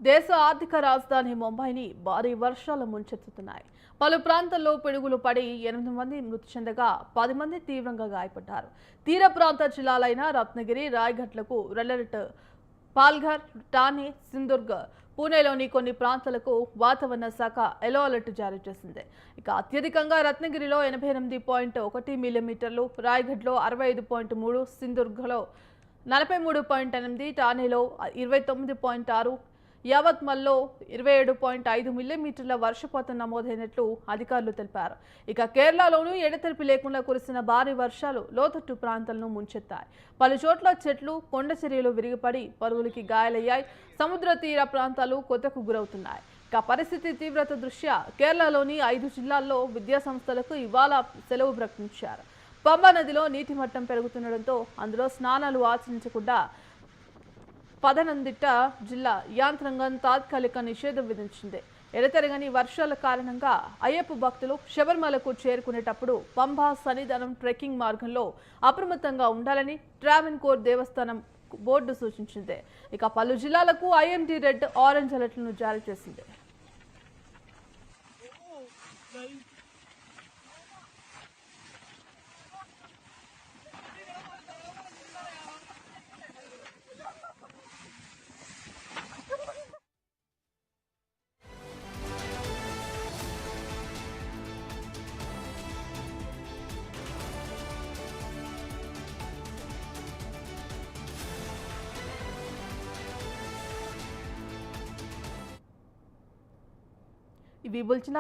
దేశ ఆర్థిక రాజధాని ముంబైని భారీ వర్షాలు ముంచెత్తుతున్నాయి. పలు ప్రాంతాల్లో పిడుగులు పడి 8 మంది మృతి చెందగా 10 మంది తీవ్రంగా గాయపడ్డారు. తీర ప్రాంత జిల్లాలైన రత్నగిరి, రాయ్గఢ్లకు రెడ్ అలర్ట్. పాల్ఘర్, ఠానే, సింధుదుర్గ్, పూణేలోని కొన్ని ప్రాంతాలకు వాతావరణ శాఖ ఎల్లో అలర్ట్ జారీ చేసింది. ఇక అత్యధికంగా రత్నగిరిలో 88.1 మిల్లీమీటర్లు, రాయ్గఢ్లో 65.3, సింధుదుర్గ్లో 43.8, ఠానేలో 29.6, యావత్మల్లో 27.5 మిల్లీమీటర్ల వర్షపాతం నమోదైనట్లు అధికారులు తెలిపారు. ఇక కేరళలోనూ ఎడతెరిపి లేకుండా కురిసిన భారీ వర్షాలు లోతట్టు ప్రాంతాలను ముంచెత్తాయి. పలు చోట్ల చెట్లు, కొండ చర్యలు విరిగిపడి పలువురికి గాయాలయ్యాయి. సముద్ర తీర ప్రాంతాలు కొత్తకు గురవుతున్నాయి. ఇక పరిస్థితి తీవ్రత దృష్ట్యా కేరళలోని 5 జిల్లాల్లో విద్యా సంస్థలకు ఇవాళ సెలవు ప్రకటించారు. పంబా నదిలో నీటి మట్టం పెరుగుతుండటంతో అందులో స్నానాలు ఆచరించకుండా పదనందిట్ట జిల్లా యాంత్రాంగం తాత్కాలిక నిషేధం విధించింది. ఎడతెరగని వర్షాల కారణంగా అయ్యప్ప భక్తులు శబరిమలకు చేరుకునేటప్పుడు పంబా సన్నిధానం ట్రెక్కింగ్ మార్గంలో అప్రమత్తంగా ఉండాలని ట్రావెన్కోర్ దేవస్థానం బోర్డు సూచించింది. ఇక పలు జిల్లాలకు ఐఎండీ రెడ్, ఆరెంజ్ అలర్ట్లను జారీ చేసింది. ఇవి బులెటిన్